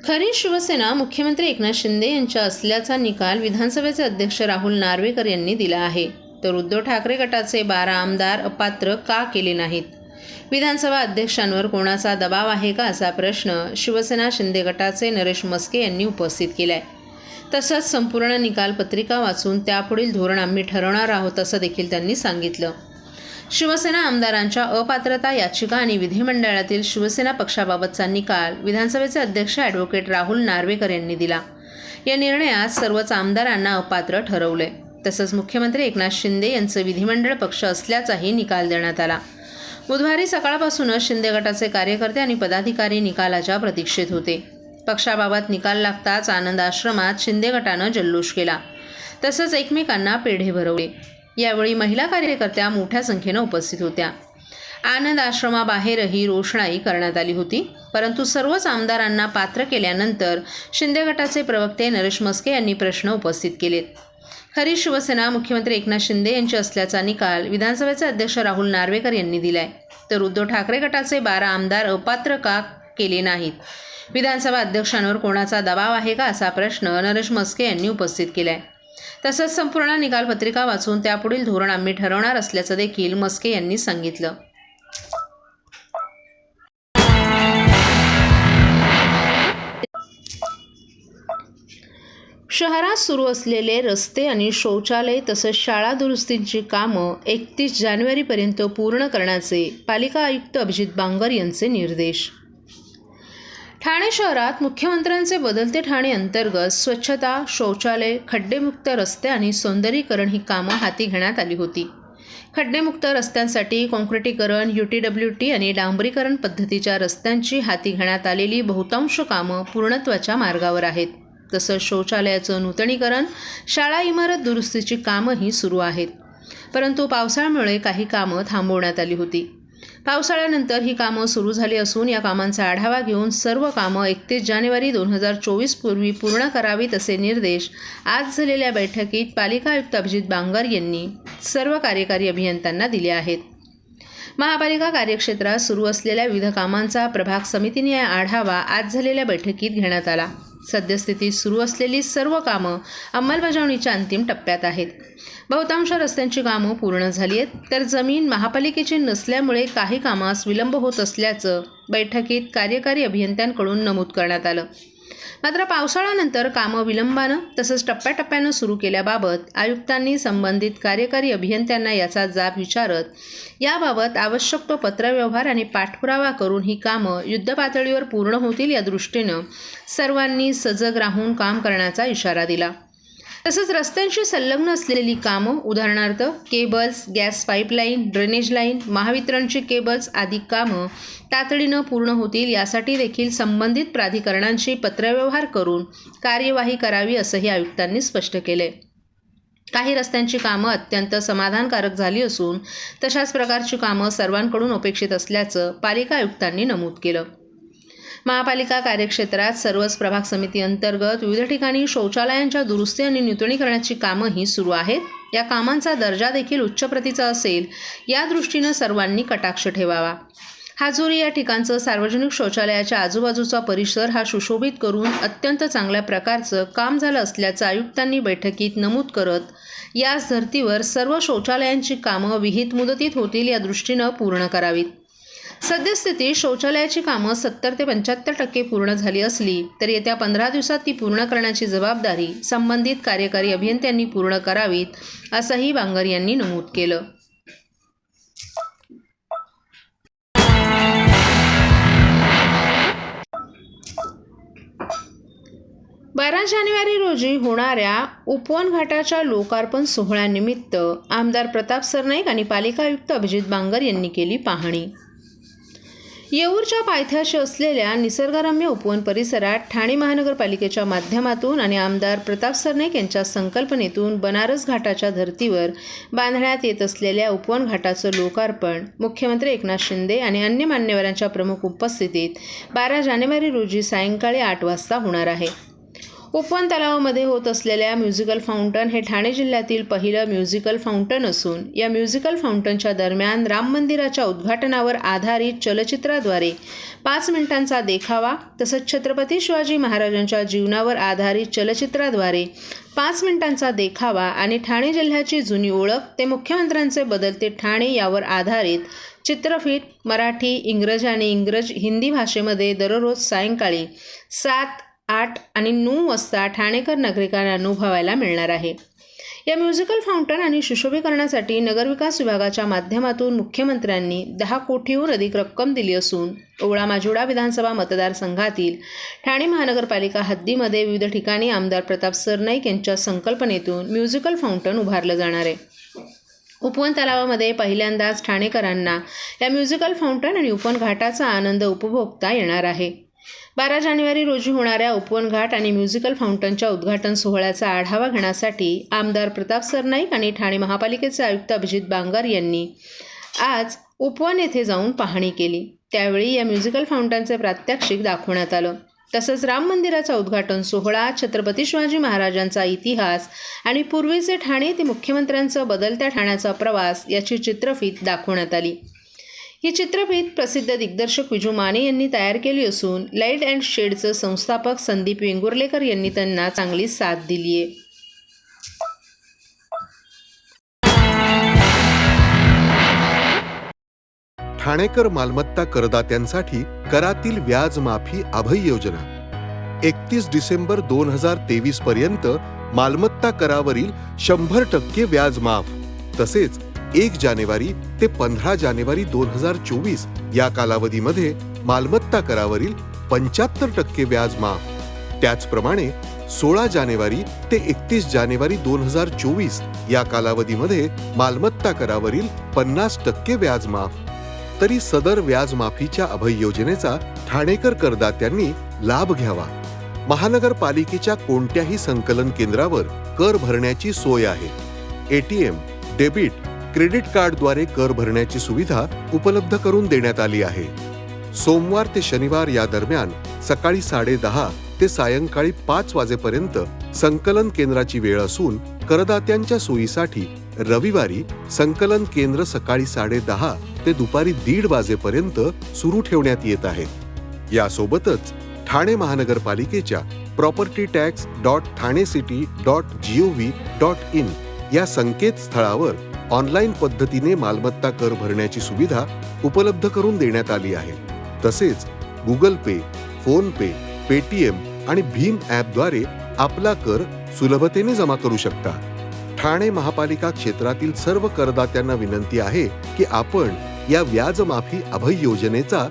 खरी शिवसेना मुख्यमंत्री एकनाथ शिंदे यांच्या असल्याचा निकाल विधानसभेचे अध्यक्ष राहुल नार्वेकर यांनी दिला आहे, तर उद्धव ठाकरे गटाचे 12 आमदार अपात्र का केले नाहीत? विधानसभा अध्यक्षांवर कोणाचा दबाव आहे का, असा प्रश्न शिवसेना शिंदे गटाचे नरेश मस्के यांनी उपस्थित केलाय. तसंच संपूर्ण निकाल पत्रिका वाचून त्यापुढील धोरण आम्ही ठरवणार आहोत, असं देखील त्यांनी सांगितलं. शिवसेना आमदारांच्या अपात्रता याचिका आणि विधिमंडळातील शिवसेना पक्षाबाबतचा निकाल विधानसभेचे अध्यक्ष ॲडव्होकेट राहुल नार्वेकर यांनी दिला. या निर्णयात सर्वच आमदारांना अपात्र ठरवले. तसंच मुख्यमंत्री एकनाथ शिंदे यांचं विधिमंडळ पक्ष असल्याचाही निकाल देण्यात आला. बुधवारी सकाळपासूनच शिंदे गटाचे कार्यकर्ते आणि पदाधिकारी निकालाच्या प्रतीक्षेत होते. पक्षाबाबत निकाल लागताच आनंद आश्रमात शिंदे गटानं जल्लोष केला. तसंच एकमेकांना पेढे भरवले. यावेळी महिला कार्यकर्त्या मोठ्या संख्येनं उपस्थित होत्या. आनंद आश्रमाबाहेरही रोषणाई करण्यात आली होती. परंतु सर्वच आमदारांना पात्र केल्यानंतर शिंदे गटाचे प्रवक्ते नरेश मस्के यांनी प्रश्न उपस्थित केलेत. खरी शिवसेना मुख्यमंत्री एकनाथ शिंदे यांची असल्याचा निकाल विधानसभेचे अध्यक्ष राहुल नार्वेकर यांनी दिलाय, तर उद्धव ठाकरे गटाचे 12 आमदार अपात्र का केले नाहीत? विधानसभा अध्यक्षांवर कोणाचा दबाव आहे का, असा प्रश्न नरेश मस्के यांनी उपस्थित केलाय. तसंच संपूर्ण निकाल पत्रिका वाचून त्यापुढील धोरण आम्ही ठरवणार असल्याचं देखील मस्के यांनी सांगितलं. शहरात सुरू असलेले रस्ते आणि शौचालय तसंच शाळा दुरुस्तींची कामं 31 जानेवारीपर्यंत पूर्ण करण्याचे पालिका आयुक्त अभिजित बांगर यांचे निर्देश. ठाणे शहरात मुख्यमंत्र्यांचे बदलते ठाणे अंतर्गत स्वच्छता, शौचालय, खड्डेमुक्त रस्ते आणि सौंदर्यीकरण ही कामं हाती घेण्यात आली होती. खड्डेमुक्त रस्त्यांसाठी काँक्रिटीकरण, UTWT आणि डांबरीकरण पद्धतीच्या रस्त्यांची हाती घेण्यात आलेली बहुतांश कामं पूर्णत्वाच्या मार्गावर आहेत. तसंच शौचालयाचं नूतनीकरण, शाळा इमारत दुरुस्तीची कामंही सुरू आहेत. परंतु पावसाळ्यामुळे काही कामं थांबवण्यात आली होती. पावसाळ्यानंतर ही कामं सुरू झाली असून या कामांचा आढावा घेऊन सर्व कामं 31 जानेवारी 2024 पूर्वी पूर्ण करावीत, असे निर्देश आज झालेल्या बैठकीत पालिका आयुक्त अभिजित बांगर यांनी सर्व कार्यकारी अभियंत्यांना दिले आहेत. महापालिका कार्यक्षेत्रात सुरू असलेल्या विविध कामांचा प्रभाग समितीने आढावा आज झालेल्या बैठकीत घेण्यात आला. सद्यस्थितीत सुरू असलेली सर्व कामं अंमलबजावणीच्या अंतिम टप्प्यात आहेत. बहुतांश रस्त्यांची कामं पूर्ण झाली आहेत, तर जमीन महापालिकेची नसल्यामुळे काही कामास विलंब होत असल्याचं बैठकीत कार्यकारी अभियंत्यांकडून नमूद करण्यात आलं. मात्र पावसाळ्यानंतर कामं विलंबानं तसंच टप्प्याटप्प्यानं सुरू केल्याबाबत आयुक्तांनी संबंधित कार्यकारी अभियंत्यांना याचा जाब विचारत याबाबत आवश्यक तो पत्रव्यवहार आणि पाठपुरावा करून ही कामं युद्धपातळीवर पूर्ण होतील या दृष्टीनं सर्वांनी सजग राहून काम करण्याचा इशारा दिला. तसंच रस्त्यांशी संलग्न असलेली कामं, उदाहरणार्थ cables, gas pipeline, drainage line, महावितरणची केबल्स आदी कामं तातडीनं पूर्ण होतील यासाठी देखील संबंधित प्राधिकरणांशी पत्रव्यवहार करून कार्यवाही करावी, असंही आयुक्तांनी स्पष्ट केले. काही रस्त्यांची कामं अत्यंत समाधानकारक झाली असून तशाच प्रकारची कामं सर्वांकडून अपेक्षित असल्याचं पालिका आयुक्तांनी नमूद केलं. महापालिका कार्यक्षेत्रात सर्वच प्रभाग समिती अंतर्गत विविध ठिकाणी शौचालयांच्या दुरुस्ती आणि नूतनीकरणाची कामंही सुरू आहेत. या कामांचा दर्जा देखील उच्च प्रतीचा असेल या दृष्टीनं सर्वांनी कटाक्ष ठेवावा. हाजुरी या ठिकाणचं सार्वजनिक शौचालयाच्या आजूबाजूचा परिसर हा सुशोभित करून अत्यंत चांगल्या प्रकारचं काम झालं असल्याचं आयुक्तांनी बैठकीत नमूद करत याच धर्तीवर सर्व शौचालयांची कामं विहित मुदतीत होतील या दृष्टीनं पूर्ण करावीत. सद्यस्थितीत शौचालयाची कामं 70 ते 75% पूर्ण झाली असली तर येत्या 15 दिवसात ती पूर्ण करण्याची जबाबदारी संबंधित कार्यकारी अभियंत्यांनी पूर्ण करावीत, असंही बांगर यांनी नमूद केलं. 12 जानेवारी रोजी होणाऱ्या उपवन घाटाच्या लोकार्पण सोहळ्यानिमित्त आमदार प्रताप सरनाईक आणि पालिका आयुक्त अभिजित बांगर यांनी केली पाहणी. येऊरच्या पायथ्याशी असलेल्या निसर्गरम्य उपवन परिसरात ठाणे महानगरपालिकेच्या माध्यमातून आणि आमदार प्रताप सरनाईक यांच्या संकल्पनेतून बनारस घाटाच्या धर्तीवर बांधण्यात येत असलेल्या उपवन घाटाचं लोकार्पण मुख्यमंत्री एकनाथ शिंदे आणि अन्य मान्यवरांच्या प्रमुख उपस्थितीत 12 जानेवारी रोजी सायंकाळी 8 वाजता होणार आहे. उपवन तलावामध्ये होत असलेल्या म्युझिकल फाउंटन हे ठाणे जिल्ह्यातील पहिलं म्युझिकल फाउंटन असून या म्युझिकल फाउंटनच्या दरम्यान राम मंदिराच्या उद्घाटनावर आधारित चलचित्राद्वारे 5 मिनिटांचा देखावा तसंच छत्रपती शिवाजी महाराजांच्या जीवनावर आधारित चलचित्राद्वारे 5 मिनिटांचा देखावा आणि ठाणे जिल्ह्याची जुनी ओळख ते मुख्यमंत्र्यांचे बदलते ठाणे यावर आधारित चित्रफित मराठी, इंग्रजी आणि हिंदी भाषेमध्ये दररोज सायंकाळी 7, 8 आणि 9 वाजता ठाणेकर नागरिकांना अनुभवायला मिळणार आहे. या म्युझिकल फाउंटन आणि सुशोभीकरणासाठी नगरविकास विभागाच्या माध्यमातून मुख्यमंत्र्यांनी 10 कोटीहून अधिक रक्कम दिली असून ओवळा माजिवडा विधानसभा मतदारसंघातील ठाणे महानगरपालिका हद्दीमध्ये विविध ठिकाणी आमदार प्रताप सरनाईक यांच्या संकल्पनेतून म्युझिकल फाउंटन उभारलं जाणार आहे. उपवन तलावामध्ये पहिल्यांदाच ठाणेकरांना या म्युझिकल फाउंटन आणि उपवन घाटाचा आनंद उपभोगता येणार आहे. 12 जानेवारी रोजी होणाऱ्या उपवन घाट आणि म्युझिकल फाउंटनच्या उद्घाटन सोहळ्याचा आढावा घेण्यासाठी आमदार प्रताप सरनाईक आणि ठाणे महापालिकेचे आयुक्त अभिजित बांगर यांनी आज उपवन येथे जाऊन पाहणी केली. त्यावेळी या म्युझिकल फाउंटनचे प्रात्यक्षिक दाखवण्यात आलं. तसंच राम मंदिराचा उद्घाटन सोहळा, छत्रपती शिवाजी महाराजांचा इतिहास आणि पूर्वीचे ठाणे ते मुख्यमंत्र्यांचं बदलत्या ठाण्याचा प्रवास याची चित्रफित दाखवण्यात आली. ही चित्रफित प्रसिद्ध दिग्दर्शक विजू माने यांनी तयार केली असून लाईट अँड शेडचं संस्थापक संदीप वेंगुर्लेकर यांनी त्यांना चांगली साथ दिली आहे. ठाणेकर मालमत्ता करदात्यांसाठी करातील व्याज माफी अभय योजना 31 डिसेंबर 2023 पर्यंत मालमत्ता करावरील 100% व्याज माफ. तसेच 1 जानेवारी ते 15 जानेवारी 2024 या कालावधीमध्ये मालमत्ता करावरील 75% व्याज माफ. त्याचप्रमाणे 16 जानेवारी ते 31 जानेवारी 2024 या कालावधीमध्ये मालमत्ता करावरील 50% व्याज माफ. तरी सदर व्याज माफीच्या अभय योजनेचा ठाणेकर करदात्यांनी लाभ घ्यावा. महानगरपालिकेच्या कोणत्याही संकलन केंद्रावर कर भरण्याची सोय आहे. ATM, डेबिट, क्रेडिट कार्डद्वारे कर भरण्याची सुविधा उपलब्ध करून देण्यात आली आहे. सोमवार ते शनिवार या दरम्यान सकाळी 10:30 ते सायंकाळी 5 वाजेपर्यंत संकलन केंद्राची वेळ असून करदात्यांच्या सोयीसाठी रविवारी संकलन केंद्र सकाळी 10:30 ते दुपारी 1:30 वाजेपर्यंत सुरू ठेवण्यात येत आहे. यासोबतच ठाणे महानगरपालिकेच्या propertytax.thanecity.gov.in या संकेतस्थळावर ऑनलाईन पद्धतीने मालमत्ता कर भरण्याची सुविधा उपलब्ध करून देण्यात आली आहे. तसेच गुगल पे, फोन पे, पेटीएम आणि भीम ॲपद्वारे आपला कर सुलभतेने जमा करू शकता. ठाणे महापालिका क्षेत्रातील सर्व करदात्यांना विनंती आहे की आपण या व्याजमाफी अभय योजनेचा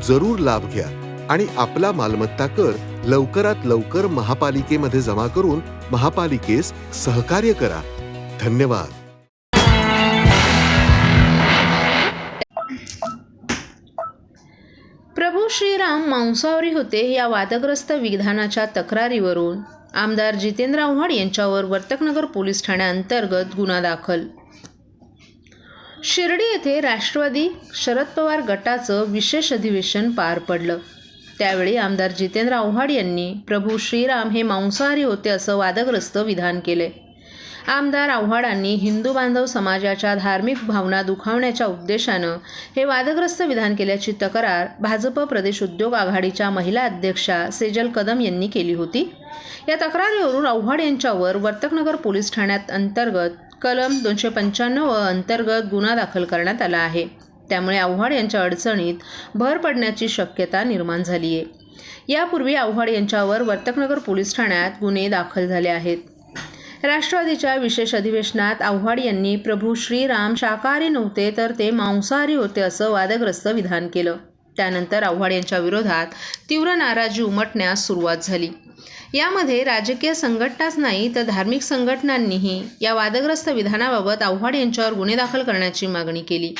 जरूर लाभ घ्या आणि आपला मालमत्ता कर लवकरात लवकर महापालिकेमध्ये जमा करून महापालिकेस सहकार्य करा. धन्यवाद. प्रभू श्रीराम मांसाहारी होते या वादग्रस्त विधानाच्या तक्रारीवरून आमदार जितेंद्र आव्हाड यांच्यावर वर्तकनगर पोलीस ठाण्याअंतर्गत गुन्हा दाखल. शिर्डी येथे राष्ट्रवादी शरद पवार गटाचं विशेष अधिवेशन पार पडलं. त्यावेळी आमदार जितेंद्र आव्हाड यांनी प्रभू श्रीराम हे मांसाहारी होते असं वादग्रस्त विधान केले. आमदार आव्हाडांनी हिंदू बांधव समाजाच्या धार्मिक भावना दुखावण्याच्या उद्देशानं हे वादग्रस्त विधान केल्याची तक्रार भाजप प्रदेश उद्योग आघाडीच्या महिला अध्यक्षा सेजल कदम यांनी केली होती. या तक्रारीवरून आव्हाड यांच्यावर वर्तकनगर पोलीस ठाण्यात अंतर्गत कलम 295 अंतर्गत गुन्हा दाखल करण्यात आला आहे. त्यामुळे आव्हाड यांच्या अडचणीत भर पडण्याची शक्यता निर्माण झाली आहे. यापूर्वी आव्हाड यांच्यावर वर्तकनगर पोलीस ठाण्यात गुन्हे दाखल झाले आहेत. राष्ट्रवादीच्या विशेष अधिवेशनात आव्हाड यांनी प्रभू श्रीराम शाकाहारी नव्हते तर ते मांसाहारी होते असं वादग्रस्त विधान केलं. त्यानंतर आव्हाड यांच्या विरोधात तीव्र नाराजी उमटण्यास सुरुवात झाली. यामध्ये राजकीय संघटनाच नाही तर धार्मिक संघटनांनीही या वादग्रस्त विधानाबाबत आव्हाड यांच्यावर गुन्हे दाखल करण्याची मागणी केली.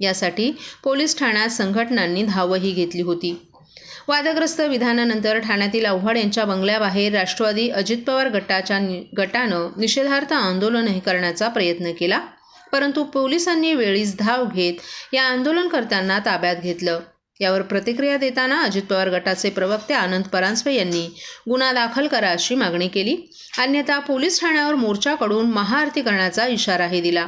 यासाठी पोलीस ठाण्यात संघटनांनी धावही घेतली होती. वादग्रस्त विधानानंतर ठाण्यातील आव्हाड यांच्या बंगल्याबाहेर राष्ट्रवादी अजित पवार गटानं निषेधार्थ आंदोलनही करण्याचा प्रयत्न केला. परंतु पोलिसांनी वेळीच धाव घेत या आंदोलनकर्त्यांना ताब्यात घेतलं. यावर प्रतिक्रिया देताना अजित पवार गटाचे प्रवक्ते आनंद परांजपे यांनी गुन्हा दाखल करा अशी मागणी केली. अन्यथा पोलीस ठाण्यावर मोर्चा काढून महाआरती करण्याचा इशाराही दिला.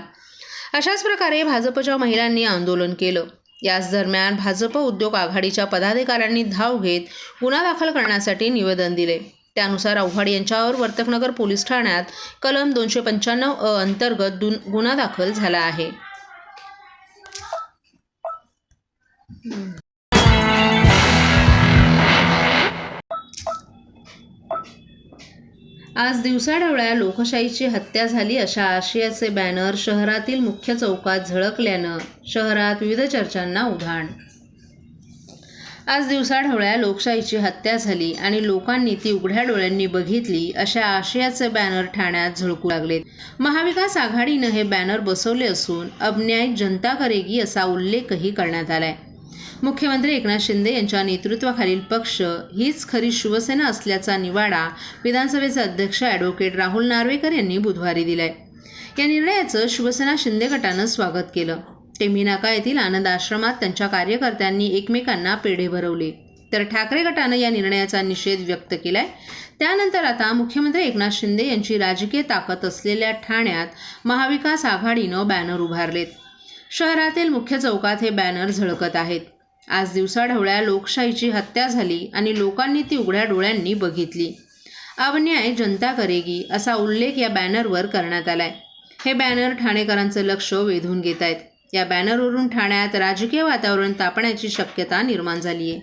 अशाच प्रकारे भाजपच्या महिलांनी आंदोलन केलं. याच दरम्यान भाजप उद्योग आघाडीच्या पदाधिकाऱ्यांनी धाव घेत गुन्हा दाखल करण्यासाठी निवेदन दिले. त्यानुसार आव्हाड यांच्यावर वर्तकनगर पोलीस ठाण्यात कलम 295 अंतर्गत गुन्हा दाखल झाला आहे. आज दिवसाढवळ्या लोकशाहीची हत्या झाली अशा आशयाचे बॅनर शहरातील मुख्य चौकात झळकल्यानं शहरात विविध चर्चांना उधाण. आज दिवसाढवळ्या लोकशाहीची हत्या झाली आणि लोकांनी ती उघड्या डोळ्यांनी बघितली अशा आशयाचे बॅनर ठाण्यात झळकू लागलेत. महाविकास आघाडीनं हे बॅनर बसवले असून अब न्याय जनता करेगी असा उल्लेखही करण्यात आलाय. मुख्यमंत्री एकनाथ शिंदे यांच्या नेतृत्वाखालील पक्ष हीच खरी शिवसेना असल्याचा निवाडा विधानसभेचे अध्यक्ष ॲडव्होकेट राहुल नार्वेकर यांनी बुधवारी दिलाय. या निर्णयाचं शिवसेना शिंदे गटानं स्वागत केलं. टेंभी नाका येथील आनंद आश्रमात त्यांच्या कार्यकर्त्यांनी एकमेकांना पेढे भरवले. तर ठाकरे गटानं या निर्णयाचा निषेध व्यक्त केलाय. त्यानंतर आता मुख्यमंत्री एकनाथ शिंदे यांची राजकीय ताकद असलेल्या ठाण्यात महाविकास आघाडीनं बॅनर उभारलेत. शहरातील मुख्य चौकात हे बॅनर झळकत आहेत. आज दिवसाढवळ्या लोकशाहीची हत्या झाली आणि लोकांनी ती उघड्या डोळ्यांनी बघितली. अब न्याय जनता करेगी असा उल्लेख या बॅनरवर करण्यात आलाय. हे बॅनर ठाणेकरांचं लक्ष वेधून घेत आहेत. या बॅनरवरून ठाण्यात राजकीय वातावरण तापण्याची शक्यता निर्माण झाली आहे.